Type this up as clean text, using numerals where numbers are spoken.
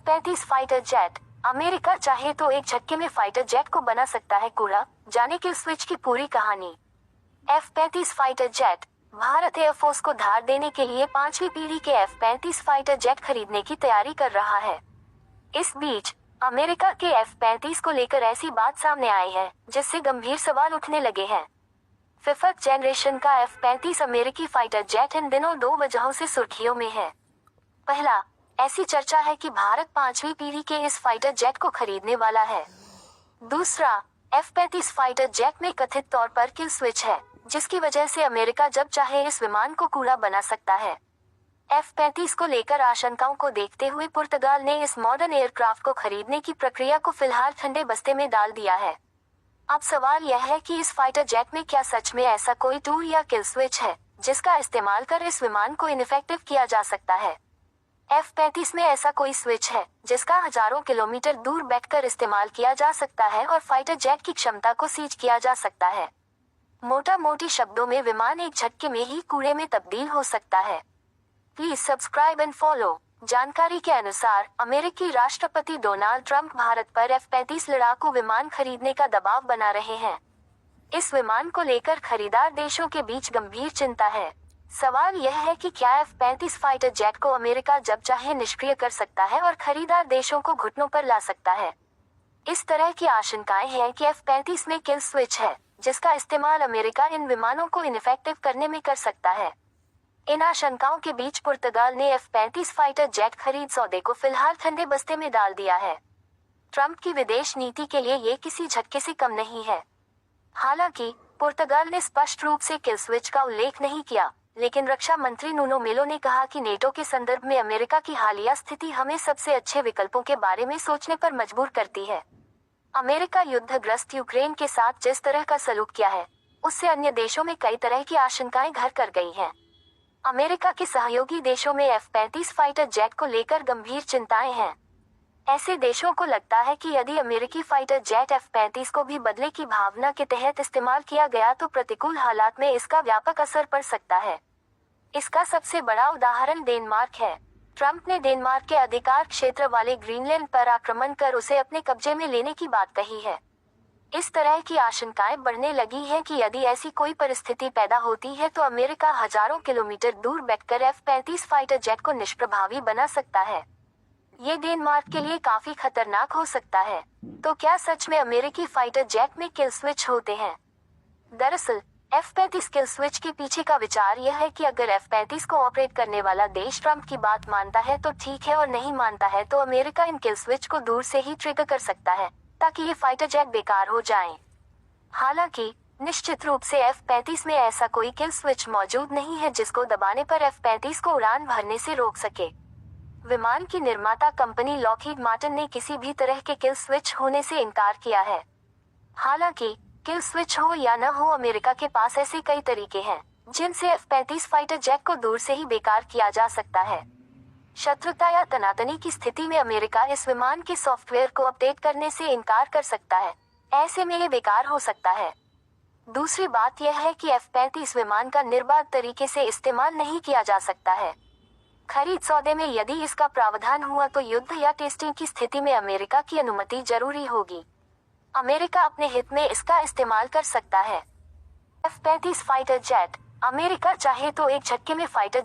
F-35 fighter jet. America चाहे तो एक झटके में फाइटर जेट को बना सकता है कूड़ा। जाने किल स्विच की पूरी कहानी। F-35 fighter jet. Bharat air force को धार देने के लिए 5वीं पीढ़ी के F-35 फाइटर जेट खरीदने की तैयारी कर रहा है। इस बीच अमेरिका के F-35 को लेकर ऐसी बात सामने आई है जिससे गंभीर सवाल उठने लगे हैं। फिफ्थ जनरेशन का F-35 अमेरिकी फाइटर जेट इन दिनों दो वजहों से सुर्खियों में है। पहला, ऐसी चर्चा है कि भारत 5वीं पीढ़ी के इस फाइटर जेट को खरीदने वाला है। दूसरा, F-35 फाइटर जेट में कथित तौर पर किल स्विच है, जिसकी वजह से अमेरिका जब चाहे इस विमान को कूड़ा बना सकता है। F-35 को लेकर आशंकाओं को देखते हुए पुर्तगाल ने इस मॉडर्न एयरक्राफ्ट को खरीदने की प्रक्रिया को फिलहाल ठंडे बस्ते में डाल दिया है। अब सवाल यह है कि इस फाइटर जेट में क्या सच में ऐसा कोई टूल या किल स्विच है जिसका इस्तेमाल कर इस विमान को इनफेक्टिव किया जा सकता है। F-35 में ऐसा कोई स्विच है जिसका हजारों किलोमीटर दूर बैठकर इस्तेमाल किया जा सकता है और फाइटर जेट की क्षमता को सीज किया जा सकता है। मोटा मोटी शब्दों में विमान एक झटके में ही कूड़े में तब्दील हो सकता है। Please subscribe and follow. जानकारी के अनुसार अमेरिकी राष्ट्रपति डोनाल्ड ट्रंप भारत पर F-35 लड़ाकू विमान खरीदने का दबाव बना रहे हैं। इस विमान को लेकर खरीदार देशों के बीच गंभीर चिंता है। सवाल यह है कि क्या F-35 फाइटर जेट को अमेरिका जब चाहे निष्क्रिय कर सकता है और खरीदार देशों को घुटनों पर ला सकता है। इस तरह की आशंकाएं हैं कि F-35 में किल स्विच है जिसका इस्तेमाल अमेरिका इन विमानों को इनफेक्टिव करने में कर सकता है। इन आशंकाओं के बीच पुर्तगाल ने F-35 फाइटर जेट खरीद सौदे को फिलहाल ठंडे बस्ते में डाल दिया है। ट्रंप की विदेश नीति के लिए ये किसी झटके से कम नहीं है। हालांकि पुर्तगाल ने स्पष्ट रूप से किल स्विच का उल्लेख नहीं किया, लेकिन रक्षा मंत्री नुनो मेलो ने कहा कि नेटो के संदर्भ में अमेरिका की हालिया स्थिति हमें सबसे अच्छे विकल्पों के बारे में सोचने पर मजबूर करती है। अमेरिका युद्धग्रस्त यूक्रेन के साथ जिस तरह का सलूक किया है, उससे अन्य देशों में कई तरह की आशंकाएं घर कर गई हैं। अमेरिका के सहयोगी देशों में F-35 फाइटर जेट को लेकर गंभीर चिंताएं हैं। ऐसे देशों को लगता है कि यदि अमेरिकी फाइटर जेट F-35 को भी बदले की भावना के तहत इस्तेमाल किया गया तो प्रतिकूल हालात में इसका व्यापक असर पड़ सकता है। इसका सबसे बड़ा उदाहरण डेनमार्क है। ट्रंप ने डेनमार्क के अधिकार क्षेत्र वाले ग्रीनलैंड पर आक्रमण कर उसे अपने कब्जे में लेने की बात कही है। इस तरह की आशंकाएं बढ़ने लगी हैं कि यदि ऐसी कोई परिस्थिति पैदा होती है तो अमेरिका हजारों किलोमीटर दूर बैठकर F-35 फाइटर जेट को निष्प्रभावी बना सकता है। ये डेनमार्क के लिए काफी खतरनाक हो सकता है। तो क्या सच में अमेरिकी फाइटर जेट में किल स्विच होते हैं? दरअसल F-35 किल स्विच के पीछे का विचार यह है कि अगर F-35 को ऑपरेट करने वाला देश ट्रंप की बात मानता है तो ठीक है, और नहीं मानता है तो अमेरिका इन किल स्विच को दूर से ही ट्रिगर कर सकता है ताकि ये फाइटर जेट बेकार हो जाएं। हालांकि निश्चित रूप से F-35 में ऐसा कोई किल स्विच मौजूद नहीं है जिसको दबाने पर F-35 को उड़ान भरने से रोक सके। विमान की निर्माता कंपनी लॉकहीड मार्टिन ने किसी भी तरह के किल स्विच होने से इनकार किया है। हालांकि किल स्विच हो या न हो, अमेरिका के पास ऐसे कई तरीके हैं जिनसे F-35 फाइटर जेट को दूर से ही बेकार किया जा सकता है। शत्रुता या तनातनी की स्थिति में अमेरिका इस विमान के सॉफ्टवेयर को अपडेट करने से इनकार कर सकता है। ऐसे में ये बेकार हो सकता है। दूसरी बात यह है कि F-35 विमान का निर्बाध तरीके से इस्तेमाल नहीं किया जा सकता है। खरीद सौदे में यदि इसका प्रावधान हुआ तो युद्ध या टेस्टिंग की स्थिति में अमेरिका की अनुमति जरूरी होगी। अमेरिका अपने हित में इसका इस्तेमाल कर सकता है। F-35 fighter jet. अमेरिका चाहे तो एक झटके में फाइटर